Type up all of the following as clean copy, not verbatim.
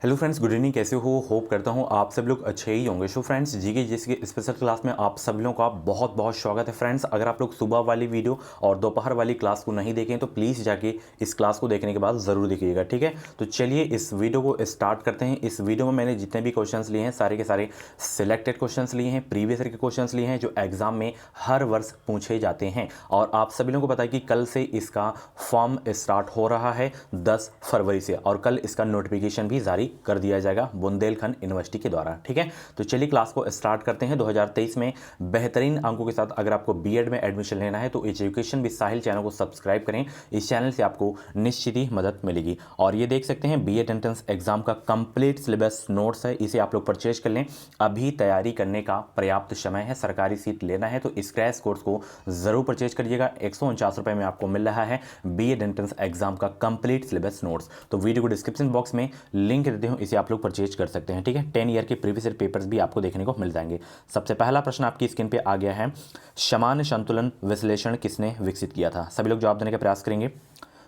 Hello friends, good evening. कैसे हो? Hope करता हूँ आप सब लोग अच्छे ही होंगे। सो फ्रेंड्स, जी के जिसके स्पेशल क्लास में आप सब लोगों का बहुत बहुत स्वागत है। फ्रेंड्स, अगर आप लोग सुबह वाली वीडियो और दोपहर वाली क्लास को नहीं देखें तो प्लीज़ जाके इस क्लास को देखने के बाद ज़रूर देखिएगा, ठीक है। तो चलिए इस वीडियो को स्टार्ट करते हैं। इस वीडियो में मैंने जितने भी क्वेश्चन लिए हैं सारे के सारे सिलेक्टेड क्वेश्चन लिए हैं, प्रीवियस ईयर के क्वेश्चन लिए हैं जो एग्जाम में हर वर्ष पूछे जाते हैं। और आप सभी लोगों को पता है कि कल से इसका फॉर्म स्टार्ट हो रहा है 10 फरवरी से, और कल इसका नोटिफिकेशन भी जारी कर दिया जाएगा बुंदेलखंड यूनिवर्सिटी के द्वारा, ठीक है। तो चलिए क्लास को स्टार्ट करते हैं। 2023 में बेहतरीन अंकों के साथ अगर आपको बीएड में एडमिशन लेना है तो एजुकेशन विद साहिल चैनल को सब्सक्राइब करें। इस चैनल से आपको निश्चित ही मदद मिलेगी। और ये देख सकते हैं बीएड एंट्रेंस एग्जाम का कंप्लीट सिलेबस नोट्स है, इसे आप लोग परचेज कर लें। अभी तैयारी करने का पर्याप्त समय है। सरकारी सीट लेना है तो इस क्रैश कोर्स को जरूर परचेज करिएगा। 149 रुपये में आपको मिल रहा है बीएड एंट्रेंस एग्जाम का कंप्लीट सिलेबस नोट्स। तो वीडियो को डिस्क्रिप्शन बॉक्स में लिंक देते हूं, इसे आप लोग परचेज कर सकते हैं, ठीक है। 10 ईयर के प्रीवियस ईयर पेपर्स भी आपको देखने को मिल जाएंगे। सबसे पहला प्रश्न आपकी स्क्रीन पे आ गया है, समान संतुलन विश्लेषण किसने विकसित किया था? सभी लोग जवाब देने का प्रयास करेंगे।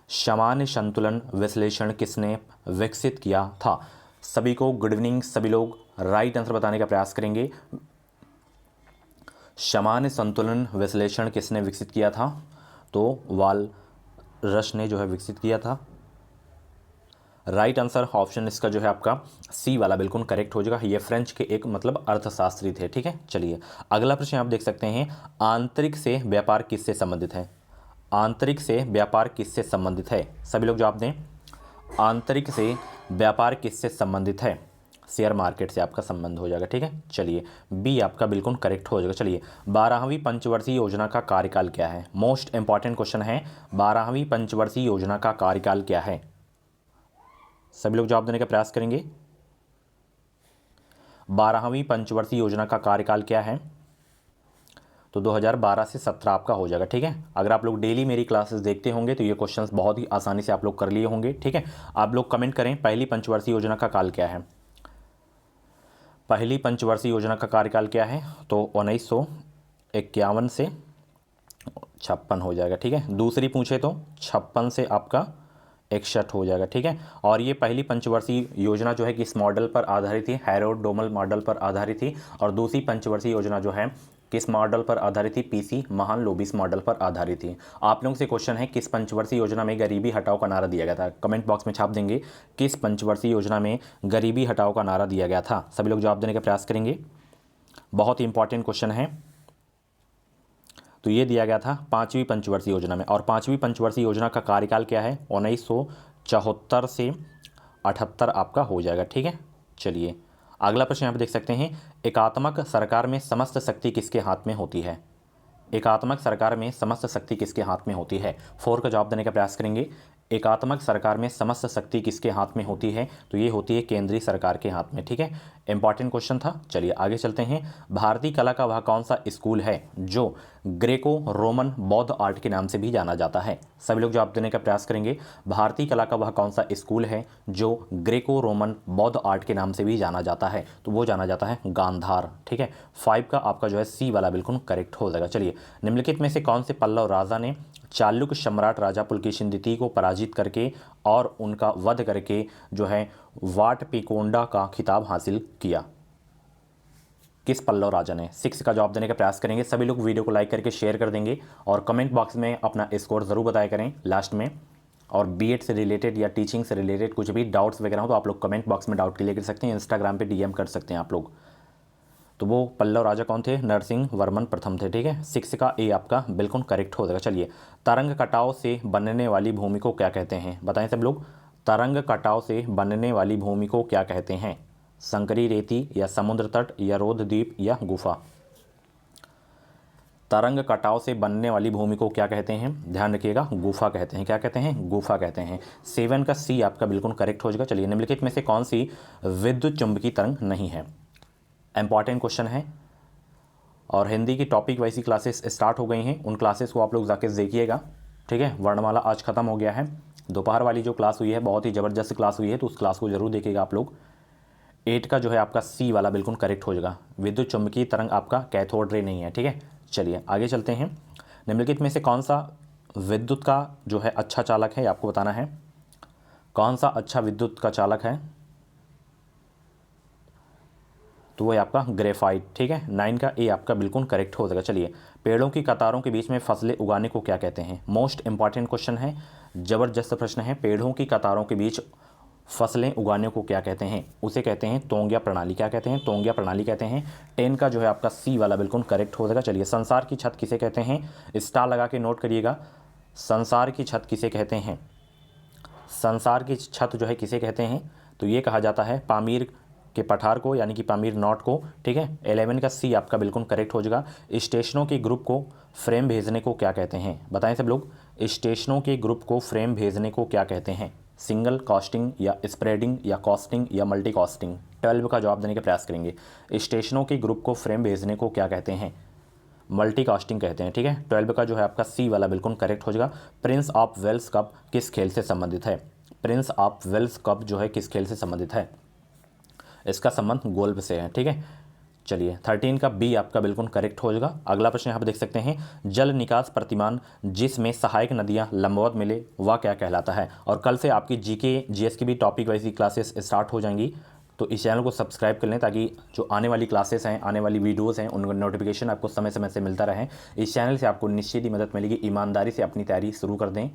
समान संतुलन विश्लेषण किसने विकसित किया था? सभी को गुड इवनिंग। सभी लोग राइट आंसर बताने का प्रयास करेंगे। समान संतुलन विश्लेषण किसने विकसित किया था? तो वालरस ने जो है विकसित किया था। राइट आंसर ऑप्शन इसका जो है आपका सी वाला बिल्कुल करेक्ट हो जाएगा। ये फ्रेंच के एक मतलब अर्थशास्त्री थे, ठीक है। चलिए अगला प्रश्न आप देख सकते हैं, आंतरिक से व्यापार किससे संबंधित है? आंतरिक से व्यापार किससे संबंधित है? सभी लोग जवाब दें। आंतरिक से व्यापार किससे संबंधित है? शेयर मार्केट से आपका संबंध हो जाएगा, ठीक है। चलिए बी आपका बिल्कुल करेक्ट हो जाएगा। चलिए 12वीं पंचवर्षीय योजना का कार्यकाल क्या है? मोस्ट इंपॉर्टेंट क्वेश्चन है, 12वीं पंचवर्षीय योजना का कार्यकाल क्या है? सभी लोग जवाब देने का प्रयास करेंगे। 12वीं पंचवर्षीय योजना का कार्यकाल क्या है? तो 2012 से 17 आपका हो जाएगा, ठीक है। अगर आप लोग डेली मेरी क्लासेस देखते होंगे तो ये क्वेश्चंस बहुत ही आसानी से आप लोग कर लिए होंगे, ठीक है। आप लोग कमेंट करें पहली पंचवर्षीय योजना का काल क्या है? पहली पंचवर्षीय योजना का कार्यकाल क्या है? तो 1951 से 56 हो जाएगा, ठीक है। दूसरी पूछे तो 56 से आपका 61 हो जाएगा, ठीक है। और ये पहली पंचवर्षीय योजना जो है किस मॉडल पर आधारित थी? हैरोल्ड डोमल मॉडल पर आधारित थी। और दूसरी पंचवर्षीय योजना जो है किस मॉडल पर आधारित थी? पीसी महालनोबिस मॉडल पर आधारित थी। आप लोगों से क्वेश्चन है, किस पंचवर्षीय योजना में गरीबी हटाओ का नारा दिया गया था? कमेंट बॉक्स में छाप देंगे, किस पंचवर्षीय योजना में गरीबी हटाओ का नारा दिया गया था? सभी लोग जवाब देने का प्रयास करेंगे। बहुत ही इंपॉर्टेंट क्वेश्चन है। तो ये दिया गया था 5वीं पंचवर्षीय योजना में। और 5वीं पंचवर्षीय योजना का कार्यकाल क्या है? 1974 से 78 आपका हो जाएगा, ठीक है। चलिए अगला प्रश्न यहाँ पे देख सकते हैं, एकात्मक सरकार में समस्त शक्ति किसके हाथ में होती है? एकात्मक सरकार में समस्त शक्ति किसके हाथ में होती है? 4 का जवाब देने का प्रयास करेंगे। एकात्मक सरकार में समस्त शक्ति किसके हाथ में होती है? तो ये होती है केंद्रीय सरकार के हाथ में, ठीक है। इंपॉर्टेंट क्वेश्चन था। चलिए आगे चलते हैं, भारतीय कला का वह कौन सा स्कूल है जो ग्रेको रोमन बौद्ध आर्ट के नाम से भी जाना जाता है? सभी लोग जवाब देने का प्रयास करेंगे। भारतीय कला का वह कौन सा स्कूल है जो ग्रेको रोमन बौद्ध आर्ट के नाम से भी जाना जाता है? तो वो जाना जाता है गांधार, ठीक है। 5 का आपका जो है सी वाला बिल्कुल करेक्ट हो जाएगा। चलिए निम्नलिखित में से कौन से पल्लव राजा ने चालुक्य सम्राट राजा पुलकेशिन द्वितीय को पराजित करके और उनका वध करके जो है वाटपिकोंडा का खिताब हासिल किया? किस पल्लव राजा ने? 6 का जवाब देने का प्रयास करेंगे। सभी लोग वीडियो को लाइक करके शेयर कर देंगे और कमेंट बॉक्स में अपना स्कोर जरूर बताया करें लास्ट में। और बीएड से रिलेटेड या टीचिंग से रिलेटेड कुछ भी डाउट्स वगैरह हो तो आप लोग कमेंट बॉक्स में डाउट क्लियर कर सकते हैं, इंस्टाग्राम पे डीएम कर सकते हैं आप लोग। तो वो पल्लव राजा कौन थे? नरसिंह वर्मन प्रथम थे, ठीक है। 6 का ए आपका बिल्कुल करेक्ट हो जाएगा। चलिए तरंग कटाव से बनने वाली भूमि को क्या कहते हैं? बताएं सब लोग। तरंग कटाव से बनने वाली भूमि को क्या कहते हैं? संकरी रेती या समुद्र तट या रोध द्वीप या गुफा? तरंग कटाव से बनने वाली भूमि को क्या कहते हैं? ध्यान रखिएगा, गुफा कहते हैं। क्या कहते हैं? गुफा कहते हैं। 7 का सी आपका बिल्कुल करेक्ट हो जाएगा। चलिए निम्नलिखित में से कौन सी विद्युत चुंबकीय तरंग नहीं है? इंपॉर्टेंट क्वेश्चन है। और हिंदी की टॉपिक वाइज क्लासेस स्टार्ट हो गई हैं, उन क्लासेस को आप लोग जाके देखिएगा, ठीक है। वर्णमाला आज खत्म हो गया है। दोपहर वाली जो क्लास हुई है बहुत ही ज़बरदस्त क्लास हुई है, तो उस क्लास को जरूर देखिएगा आप लोग। 8 का जो है आपका सी वाला बिल्कुल करेक्ट हो जाएगा। विद्युत चुंबकीय तरंग आपका कैथोड रे नहीं है, ठीक है। चलिए आगे चलते हैं, निम्नलिखित में से कौन सा विद्युत का जो है अच्छा चालक है, आपको बताना है। कौन सा अच्छा विद्युत का चालक है? तो वो है आपका ग्रेफाइट, ठीक है। 9 का ए आपका बिल्कुल करेक्ट हो जाएगा। चलिए, पेड़ों की कतारों के बीच में फसलें उगाने को क्या कहते हैं? मोस्ट इंपॉर्टेंट क्वेश्चन है, ज़बरदस्त प्रश्न है। पेड़ों की कतारों के बीच फसलें उगाने को क्या कहते हैं? उसे कहते हैं तोंगिया प्रणाली। क्या कहते हैं? तोंगिया प्रणाली कहते हैं। 10 का जो है आपका सी वाला बिल्कुल करेक्ट हो जाएगा। चलिए, संसार की छत किसे कहते हैं? स्टार लगा के नोट करिएगा। संसार की छत किसे कहते हैं? संसार की छत जो है किसे कहते हैं? तो ये कहा जाता है पामीर के पठार को, यानी कि पामीर नॉट को, ठीक है। 11 का सी आपका बिल्कुल करेक्ट हो जाएगा। स्टेशनों के ग्रुप को फ्रेम भेजने को क्या कहते हैं? बताएं सब लोग, स्टेशनों के ग्रुप को फ्रेम भेजने को क्या कहते हैं? सिंगल कॉस्टिंग या स्प्रेडिंग या कॉस्टिंग या मल्टी कॉस्टिंग? 12 का जवाब देने का प्रयास करेंगे। स्टेशनों के ग्रुप को फ्रेम भेजने को क्या कहते हैं? मल्टी कास्टिंग कहते हैं, ठीक है। 12 का जो है आपका सी वाला बिल्कुल करेक्ट हो जाएगा। प्रिंस ऑफ वेल्स कप किस खेल से संबंधित है? प्रिंस ऑफ वेल्स कप जो है किस खेल से संबंधित है? इसका संबंध गोल्फ से है, ठीक है। चलिए, 13 का बी आपका बिल्कुल करेक्ट हो जाएगा। अगला प्रश्न यहाँ पर देख सकते हैं, जल निकास प्रतिमान जिसमें सहायक नदियाँ लंबवत मिले वह क्या कहलाता है? और कल से आपकी जीके जीएस की भी टॉपिक वाइज क्लासेस स्टार्ट हो जाएंगी, तो इस चैनल को सब्सक्राइब कर लें ताकि जो आने वाली क्लासेस हैं, आने वाली वीडियोस हैं, उनका नोटिफिकेशन आपको समय समय से मिलता रहे। इस चैनल से आपको निश्चित ही मदद मिलेगी। ईमानदारी से अपनी तैयारी शुरू कर दें।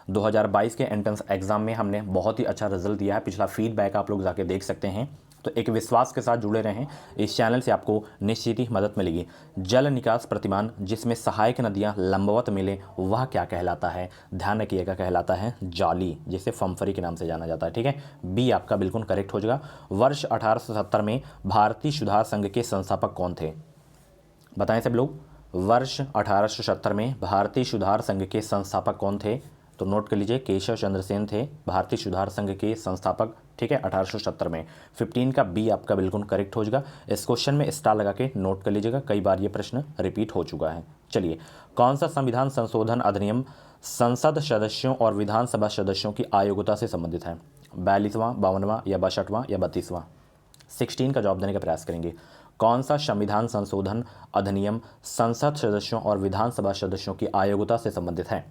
2022 के एंट्रेंस एग्जाम में हमने बहुत ही अच्छा रिजल्ट दिया है। पिछला फीडबैक आप लोग जाके देख सकते हैं। तो एक विश्वास के साथ जुड़े रहें, इस चैनल से आपको निश्चित ही मदद मिलेगी। जल निकास प्रतिमान जिसमें सहायक नदियां लंबवत मिले वह क्या कहलाता है? ध्यान रखिएगा, कहलाता है जाली, जिसे फम्फरी के नाम से जाना जाता है, ठीक है। बी आपका बिल्कुल करेक्ट हो जाएगा। वर्ष 1870 में भारतीय सुधार संघ के संस्थापक कौन थे? बताएं सब लोग, वर्ष 1870 में भारतीय सुधार संघ के संस्थापक कौन थे? तो नोट कर लीजिए, केशव चंद्र सेन थे भारतीय सुधार संघ के संस्थापक, ठीक है, 1870 में। 15 का बी आपका बिल्कुल करेक्ट हो जाएगा। इस क्वेश्चन में स्टार लगा के नोट कर लीजिएगा, कई बार ये प्रश्न रिपीट हो चुका है। चलिए, कौन सा संविधान संशोधन अधिनियम संसद सदस्यों और विधानसभा सदस्यों की अयोग्यता से संबंधित है? 42वां, 52वां या 62वां या 32वां? 16 का जवाब देने का प्रयास करेंगे। कौन सा संविधान संशोधन अधिनियम संसद सदस्यों और विधानसभा सदस्यों की अयोग्यता से संबंधित है?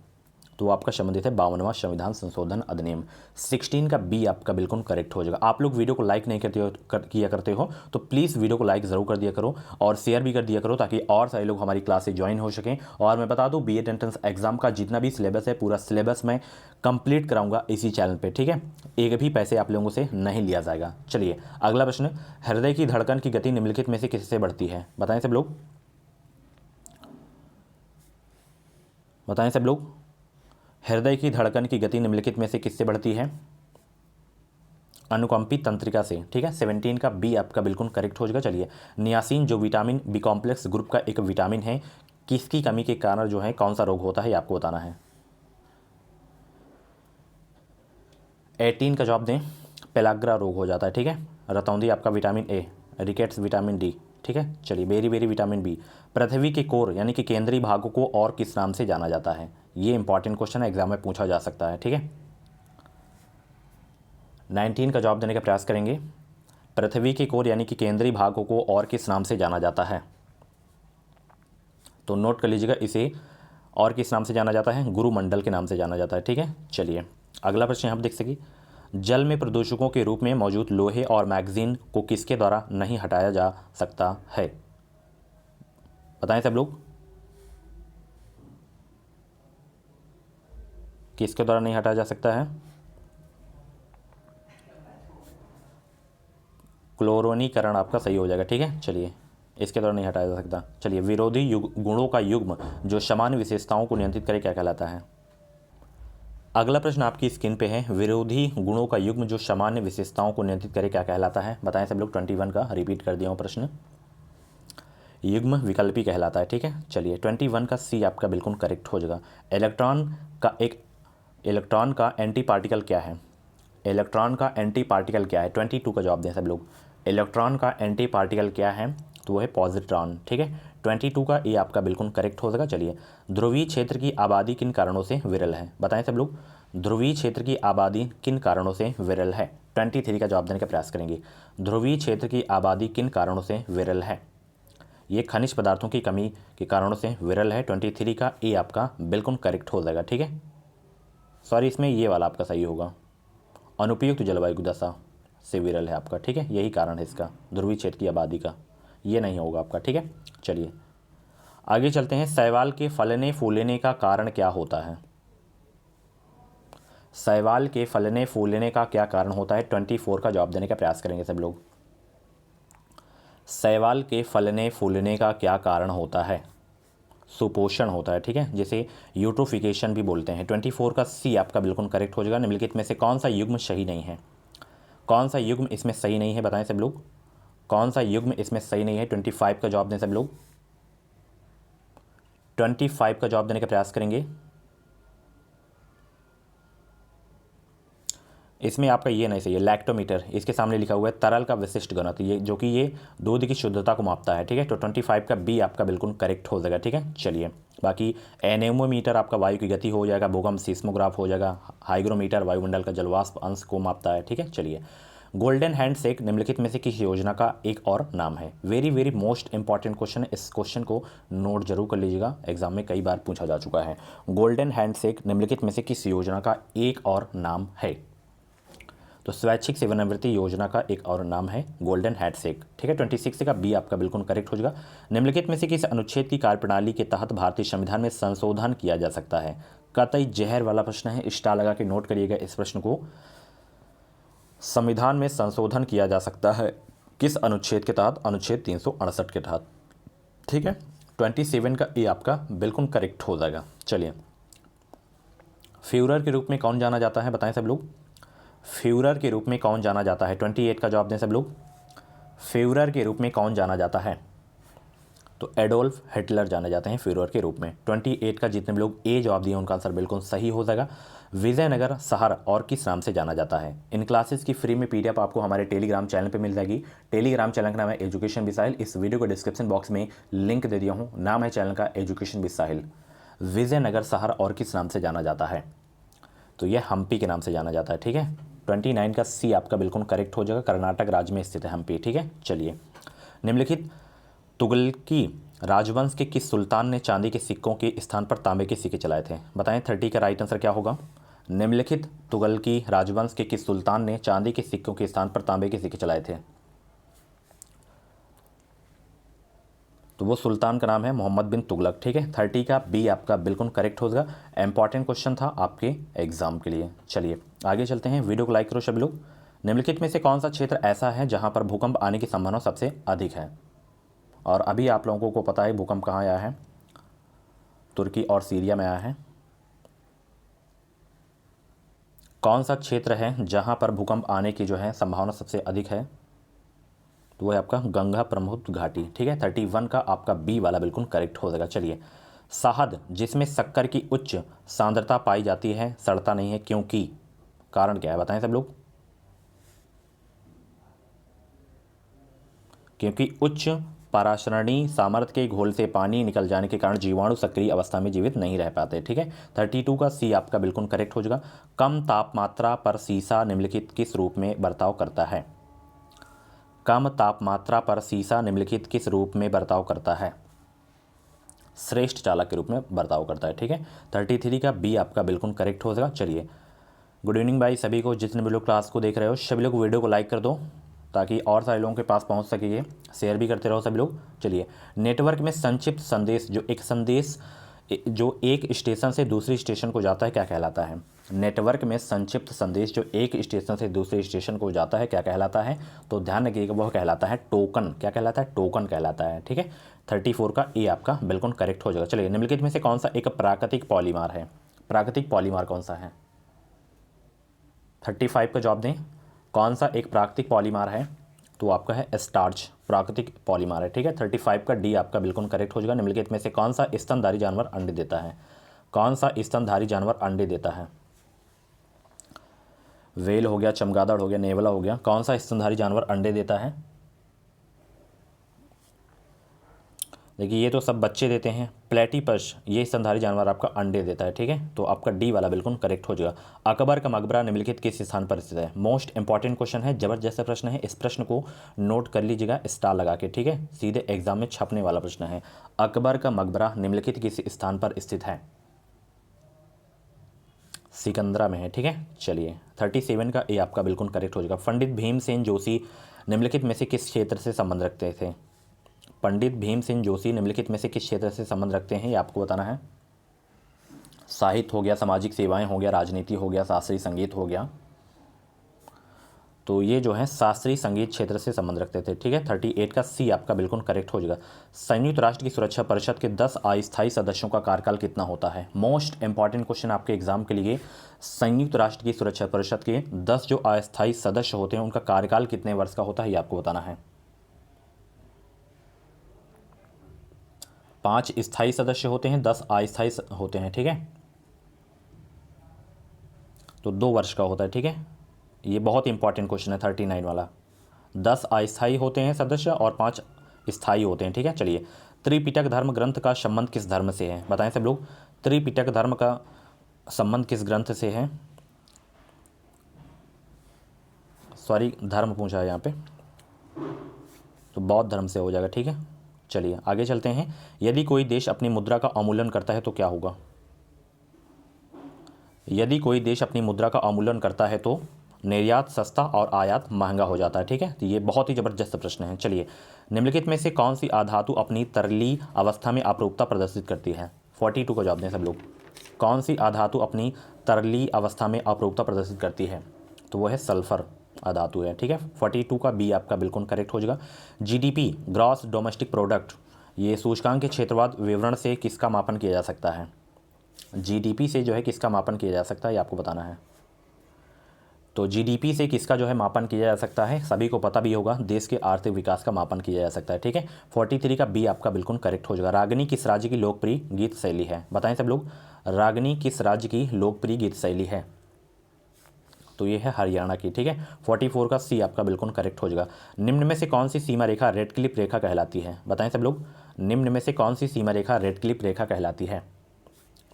तो आपका संबंधित है 52वां संविधान संशोधन अधिनियम। 16 का बी आपका बिल्कुल करेक्ट हो जाएगा। आप लोग वीडियो को लाइक नहीं किया करते हो तो प्लीज़ वीडियो को लाइक ज़रूर कर दिया करो और शेयर भी कर दिया करो, ताकि और सारे लोग हमारी क्लास से ज्वाइन हो सकें। और मैं बता दूं, बीएड एंट्रेंस एग्जाम का जितना भी सिलेबस है, पूरा सिलेबस मैं कंप्लीट कराऊंगा इसी चैनल पर, ठीक है। एक भी पैसे आप लोगों से नहीं लिया जाएगा। चलिए, अगला प्रश्न, हृदय की धड़कन की गति निम्नलिखित में से किससे बढ़ती है? बताएं सब लोग, बताएं सब लोग, हृदय की धड़कन की गति निम्नलिखित में से किससे बढ़ती है? अनुकंपित तंत्रिका से, ठीक है। 17 का बी आपका बिल्कुल करेक्ट हो जाएगा। चलिए, नियासिन जो विटामिन बी कॉम्प्लेक्स ग्रुप का एक विटामिन है, किसकी कमी के कारण जो है कौन सा रोग होता है, ये आपको बताना है। 18 का जवाब दें, पेलाग्रा रोग हो जाता है, ठीक है। रतौंधी आपका vitamin A, rickets vitamin D, ठीक है। चलिए, बेरी बेरी विटामिन बी। पृथ्वी के कोर यानी कि केंद्रीय भागों को और किस नाम से जाना जाता है? ये इंपॉर्टेंट क्वेश्चन है, एग्जाम में पूछा जा सकता है, ठीक है। 19 का जवाब देने का प्रयास करेंगे। पृथ्वी के कोर यानी कि केंद्रीय भागों को और किस नाम से जाना जाता है? तो नोट कर लीजिएगा, इसे और किस नाम से जाना जाता है? गुरुमंडल के नाम से जाना जाता है, ठीक है। चलिए, अगला प्रश्न यहाँ पर देख सकिए, जल में प्रदूषकों के रूप में मौजूद लोहे और मैगजीन को किसके द्वारा नहीं हटाया जा सकता है? बताएं सब लोग, किसके द्वारा नहीं हटाया जा सकता है? क्लोरोनीकरण आपका सही हो जाएगा, ठीक है। चलिए, इसके द्वारा नहीं हटाया जा सकता। चलिए, विरोधी गुणों का युग्म जो सामान्य विशेषताओं को नियंत्रित करे क्या कहलाता है? अगला प्रश्न आपकी स्क्रीन पे है, विरोधी गुणों का युग्म जो सामान्य विशेषताओं को नियंत्रित करे क्या कहलाता है? बताएं सब लोग। 21 का रिपीट कर दिया हूँ प्रश्न, युग्म विकल्पी कहलाता है, ठीक है। चलिए, 21 का सी आपका बिल्कुल करेक्ट हो जाएगा। इलेक्ट्रॉन का एंटी पार्टिकल क्या है? इलेक्ट्रॉन का एंटी पार्टिकल क्या है? 22 का जवाब दें सब लोग। इलेक्ट्रॉन का एंटी पार्टिकल क्या है? तो वो है पॉजिट्रॉन, ठीक है। 22 का ए आपका बिल्कुल करेक्ट हो जाएगा। चलिए, ध्रुवीय क्षेत्र की आबादी किन कारणों से विरल है? बताएं सब लोग, ध्रुवीय क्षेत्र की आबादी किन कारणों से विरल है? 23 का जवाब देने का प्रयास करेंगे। ध्रुवीय क्षेत्र की आबादी किन कारणों से विरल है? ये खनिज पदार्थों की कमी के कारणों से विरल है। 23 का ए आपका बिल्कुल करेक्ट हो जाएगा, ठीक है। सॉरी, इसमें ये वाला आपका सही होगा, अनुपयुक्त जलवायु दशा। से विरल है आपका, ठीक है, यही कारण है इसका, ध्रुवीय क्षेत्र की आबादी का, ये नहीं होगा आपका, ठीक है। चलिए आगे चलते हैं। शैवाल के फलने फूलने का कारण क्या होता है? शैवाल के फलने फूलने का क्या कारण होता है? 24 का जवाब देने का प्रयास करेंगे सब लोग। शैवाल के फलने फूलने का क्या कारण होता है? सुपोषण होता है, ठीक है, जिसे यूट्रोफिकेशन भी बोलते हैं। 24 का सी आपका बिल्कुल करेक्ट हो जाएगा। निम्नलिखित में से कौन सा युग्म सही नहीं है? कौन सा युग्म इसमें सही नहीं है, बताएं सब लोग, कौन सा युग्म इसमें सही नहीं है? 25 का जवाब दें सब लोग, 25 का जवाब देने का प्रयास करेंगे। इसमें आपका ये नहीं सही है, लैक्टोमीटर, इसके सामने लिखा हुआ है तरल का विशिष्ट घनत्व, ये जो कि ये दूध की शुद्धता को मापता है, ठीक है। तो 25 का बी आपका बिल्कुल करेक्ट हो जाएगा, ठीक है। चलिए बाकी एनेमोमीटर आपका वायु की गति हो जाएगा, भूकंप सीस्मोग्राफ हो जाएगा, हाइग्रोमीटर वायुमंडल का जलवाष्प अंश को मापता है, ठीक है। चलिए गोल्डन हैंडशेक निम्नलिखित में से किस योजना का एक और नाम है? Very very most important question है, इस क्वेश्चन को नोट जरूर कर लीजिएगा, एग्जाम में कई बार पूछा जा चुका है। गोल्डन हैंडशेक निम्नलिखित में से किस योजना का एक और नाम है? तो स्वैच्छिक सेवानिवृत्ति योजना का एक और नाम है गोल्डन हैंडशेक, ठीक है। 26 का बी आपका बिल्कुल करेक्ट हो जाएगा। निम्नलिखित में से किस अनुच्छेद की कार्यप्रणाली के तहत भारतीय संविधान में संशोधन किया जा सकता है? कतई जहर वाला प्रश्न है, स्टार लगा के नोट करिएगा इस प्रश्न को। संविधान में संशोधन किया जा सकता है किस अनुच्छेद के तहत? अनुच्छेद 368 के तहत, ठीक है। 27 का ए आपका बिल्कुल करेक्ट हो जाएगा। चलिए फ्यूरर के रूप में कौन जाना जाता है, बताएं सब लोग, फ्यूरर के रूप में कौन जाना जाता है? 28 का जवाब दें सब लोग, फ्यूरर के रूप में कौन जाना जाता है? तो एडोल्फ हिटलर जाने जाते हैं फ्यूरर के रूप में। 28 का जितने भी लोग ए जवाब दिए उनका आंसर बिल्कुल सही हो जाएगा। विजयनगर शहर और किस नाम से जाना जाता है? इन क्लासेस की फ्री में पीडीएफ आपको हमारे टेलीग्राम चैनल पे मिल जाएगी। टेलीग्राम चैनल का नाम है एजुकेशन विद साहिल, इस वीडियो को डिस्क्रिप्शन बॉक्स में लिंक दे दिया हूँ, नाम है चैनल का एजुकेशन विद साहिल। विजयनगर शहर और किस नाम से जाना जाता है? तो यह हम्पी के नाम से जाना जाता है, ठीक है। 29 का सी आपका बिल्कुल करेक्ट हो जाएगा, कर्नाटक राज्य में स्थित है हम्पी, ठीक है। चलिए निम्नलिखित तुगलकी राजवंश के किस सुल्तान ने चांदी के सिक्कों के स्थान पर तांबे के सिक्के चलाए थे? बताएं 30 का राइट आंसर क्या होगा? निम्नलिखित तुगलकी राजवंश के किस सुल्तान ने चांदी के सिक्कों के स्थान पर तांबे के सिक्के चलाए थे? तो वो सुल्तान का नाम है मोहम्मद बिन तुगलक, ठीक है। 30 का बी आपका बिल्कुल करेक्ट हो जाएगा। इंपॉर्टेंट क्वेश्चन था आपके एग्जाम के लिए। चलिए आगे चलते हैं, वीडियो को लाइक करो सब लोग। निम्नलिखित में से कौन सा क्षेत्र ऐसा है जहां पर भूकंप आने की संभावना सबसे अधिक है? और अभी आप लोगों को पता है भूकंप कहाँ आया है, तुर्की और सीरिया में आया है। कौन सा क्षेत्र है जहां पर भूकंप आने की जो है संभावना सबसे अधिक है? तो वो है आपका गंगा प्रमुख घाटी, ठीक है। 31 का आपका बी वाला बिल्कुल करेक्ट हो जाएगा। चलिए शहद जिसमें शक्कर की उच्च सांद्रता पाई जाती है सड़ता नहीं है, क्योंकि कारण क्या है, बताएं सब लोग। क्योंकि उच्च पराशरणीय सामर्थ्य के घोल से पानी निकल जाने के कारण जीवाणु सक्रिय अवस्था में जीवित नहीं रह पाते, ठीक है। 32 का सी आपका बिल्कुल करेक्ट हो जाएगा। कम तापमात्रा पर सीसा निम्नलिखित किस रूप में बर्ताव करता है? कम तापमात्रा पर सीसा निम्नलिखित किस रूप में बर्ताव करता है? श्रेष्ठ चालक के रूप में बर्ताव करता है, ठीक है। 33 का बी आपका बिल्कुल करेक्ट हो जाएगा। चलिए गुड इवनिंग भाई सभी को, जितने भी लोग क्लास को देख रहे हो सभी लोग वीडियो को लाइक कर दो ताकि और सारे लोगों के पास पहुंच सके, ये शेयर भी करते रहो सभी लोग। चलिए नेटवर्क में संक्षिप्त संदेश जो एक स्टेशन से दूसरे स्टेशन को जाता है क्या कहलाता है? नेटवर्क में संक्षिप्त संदेश जो एक स्टेशन से दूसरे स्टेशन को जाता है क्या कहलाता है? तो ध्यान रखिएगा वह कहलाता है टोकन। क्या कहलाता है? टोकन कहलाता है, ठीक है। 34 का ए आपका बिल्कुल करेक्ट हो जाएगा। चलिए निम्नलिखित में से कौन सा एक प्राकृतिक पॉलीमर है? प्राकृतिक पॉलीमर कौन सा है? 35 का जवाब दें, कौन सा एक प्राकृतिक पॉलीमर है? तो आपका है स्टार्च, प्राकृतिक पॉलीमर है, ठीक है। 35 का डी आपका बिल्कुल करेक्ट हो जाएगा। निम्नलिखित में से कौन सा स्तनधारी जानवर अंडे देता है? कौन सा स्तनधारी जानवर अंडे देता है? वेल हो गया, चमगादड़ हो गया, नेवला हो गया, कौन सा स्तनधारी जानवर अंडे देता है? देखिए ये तो सब बच्चे देते हैं। प्लेटिपस ये स्तनधारी जानवर आपका अंडे देता है, ठीक है। तो आपका डी वाला बिल्कुल करेक्ट हो जाएगा। अकबर का मकबरा निम्नलिखित किस स्थान पर स्थित है? मोस्ट इंपॉर्टेंट क्वेश्चन है, जबरदस्त प्रश्न है, इस प्रश्न को नोट कर लीजिएगा स्टार लगा के, ठीक है। सीधे एग्जाम में छपने वाला प्रश्न है। अकबर का मकबरा निम्नलिखित किस स्थान पर स्थित है? सिकंदरा में है, ठीक है। चलिए 37 का ए आपका बिल्कुल करेक्ट हो जाएगा। पंडित भीमसेन जोशी निम्नलिखित में से किस क्षेत्र से संबंध रखते थे? पंडित भीमसेन जोशी निम्नलिखित में से किस क्षेत्र से संबंध रखते हैं, ये आपको बताना है। साहित्य हो गया, सामाजिक सेवाएं हो गया, राजनीति हो गया, शास्त्रीय संगीत हो गया। तो ये जो है शास्त्रीय संगीत क्षेत्र से संबंध रखते थे, ठीक है। 38 का सी आपका बिल्कुल करेक्ट हो जाएगा। संयुक्त राष्ट्र की सुरक्षा परिषद के 10 अस्थायी सदस्यों का कार्यकाल कितना होता है? मोस्ट इंपॉर्टेंट क्वेश्चन आपके एग्जाम के लिए। संयुक्त राष्ट्र की सुरक्षा परिषद के 10 जो अस्थायी सदस्य होते हैं उनका कार्यकाल कितने वर्ष का होता है, ये आपको बताना है। 5 स्थायी सदस्य होते हैं, 10 अस्थायी होते हैं, ठीक है। तो 2 वर्ष का होता है, ठीक है। ये बहुत इंपॉर्टेंट क्वेश्चन है 39 वाला। 10 अस्थायी होते हैं सदस्य और 5 स्थायी होते हैं, ठीक है। चलिए, त्रिपिटक धर्म ग्रंथ का संबंध किस धर्म से है? बताएं सब लोग, त्रिपिटक धर्म का संबंध किस ग्रंथ से है? सॉरी, धर्म पूछा है यहाँ पे, तो बौद्ध धर्म से हो जाएगा, ठीक है। चलिए आगे चलते हैं। यदि कोई देश अपनी मुद्रा का अवमूल्यन करता है तो क्या होगा? यदि कोई देश अपनी मुद्रा का अवमूल्यन करता है तो निर्यात सस्ता और आयात महंगा हो जाता है, ठीक है। तो ये बहुत ही ज़बरदस्त प्रश्न है। चलिए, निम्नलिखित में से कौन सी अधातु अपनी तरली अवस्था में अपरूपता प्रदर्शित करती है? 42 का जवाब दें सब लोग। कौन सी अधातु अपनी तरली अवस्था में अपरूपता प्रदर्शित करती है? तो वो है सल्फर अधातु है, ठीक है। 42 का बी आपका बिल्कुल करेक्ट हो जाएगा। जीडीपी, ग्रॉस डोमेस्टिक प्रोडक्ट, ये सूचकांक के क्षेत्रवाद विवरण से किसका मापन किया जा सकता है? जीडीपी से जो है किसका मापन किया जा सकता है, ये आपको बताना है। तो जीडीपी से किसका जो है मापन किया जा सकता है? सभी को पता भी होगा, देश के आर्थिक विकास का मापन किया जा सकता है, ठीक है। 43 का बी आपका बिल्कुल करेक्ट हो जाएगा। रागनी किस राज्य की लोकप्रिय गीत शैली है? बताएं सब लोग, रागनी किस राज्य की लोकप्रिय गीत शैली है? तो ये है हरियाणा की, ठीक है। 44 का सी आपका बिल्कुल करेक्ट हो जाएगा। निम्न में से कौन सी सीमा रेखा रेड क्लिप रेखा कहलाती है? बताएं सब लोग, निम्न में से कौन सी सीमा रेखा रेड क्लिप रेखा कहलाती है?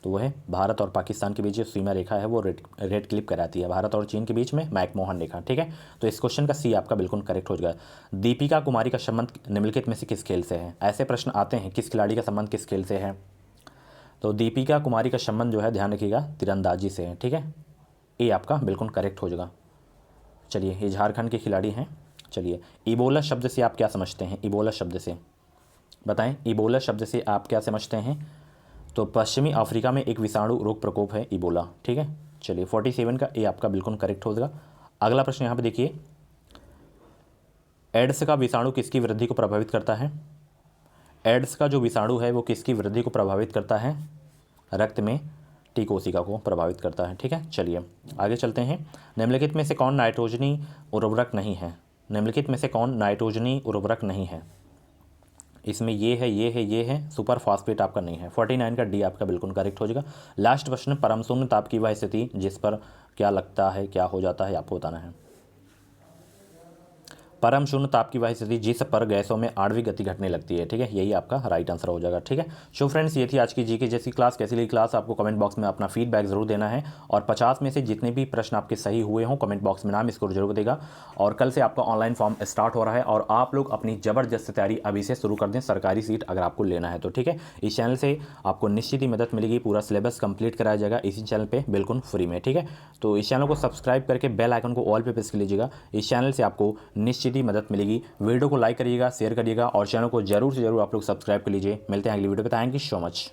तो वो है भारत और पाकिस्तान के बीच जो सीमा रेखा है वो रेड क्लिप कराती है। भारत और चीन के बीच में मैकमोहन रेखा, ठीक है। तो इस क्वेश्चन का सी आपका बिल्कुल करेक्ट हो जाएगा। दीपिका कुमारी का संबंध निम्नलिखित में से किस खेल से है? ऐसे प्रश्न आते हैं, किस खिलाड़ी का संबंध किस खेल से है? तो दीपिका कुमारी का संबंध जो है, ध्यान रखिएगा, तीरंदाजी से है, ठीक है। ए आपका बिल्कुल करेक्ट हो जाएगा। चलिए, ये झारखंड के खिलाड़ी हैं। चलिए, इबोला शब्द से आप क्या समझते हैं? इबोला शब्द से बताएं, इबोला शब्द से आप क्या समझते हैं? तो पश्चिमी अफ्रीका में एक विषाणु रोग प्रकोप है इबोला, ठीक है। चलिए 47 का ए आपका बिल्कुल करेक्ट हो जाएगा। अगला प्रश्न यहाँ पे देखिए, एड्स का विषाणु किसकी वृद्धि को प्रभावित करता है? एड्स का जो विषाणु है वो किसकी वृद्धि को प्रभावित करता है? रक्त में टी कोशिका को प्रभावित करता है, ठीक है। चलिए आगे चलते हैं। निम्नलिखित में से कौन नाइट्रोजनी उर्वरक नहीं है? निम्नलिखित में से कौन नाइट्रोजनी उर्वरक नहीं है? इसमें ये है, ये है, ये है, सुपर फास्फेट आपका नहीं है। 49 का डी आपका बिल्कुल करेक्ट हो जाएगा। लास्ट प्रश्न, परम शून्य ताप की वह स्थिति जिस पर क्या लगता है क्या हो जाता है, आपको बताना है। परम शून्य ताप की वह स्थिति जिस पर गैसों में आणविक गति घटने लगती है, ठीक है। यही आपका राइट आंसर हो जाएगा, ठीक है। सो फ्रेंड्स, ये थी आज की जीके जैसी क्लास। कैसी लगी क्लास आपको कमेंट बॉक्स में अपना फीडबैक जरूर देना है, और 50 में से जितने भी प्रश्न आपके सही हुए हों कमेंट बॉक्स में नाम इसको जरूर देगा। और कल से आपका ऑनलाइन फॉर्म स्टार्ट हो रहा है, और आप लोग अपनी ज़बरदस्त तैयारी अभी से शुरू कर दें, सरकारी सीट अगर आपको लेना है तो, ठीक है। इस चैनल से आपको निश्चित ही मदद मिलेगी, पूरा सिलेबस कंप्लीट कराया जाएगा इसी चैनल पर बिल्कुल फ्री में, ठीक है। तो इस चैनल को सब्सक्राइब करके बेल आइकन को ऑल पे प्रेस कर लीजिएगा। इस चैनल से आपको निश्चित ही मदद मिलेगी। वीडियो को लाइक करिएगा, शेयर करिएगा, और चैनल को जरूर से जरूर आप लोग सब्सक्राइब कर लीजिए। मिलते हैं अगली वीडियो पे। Thank you so much.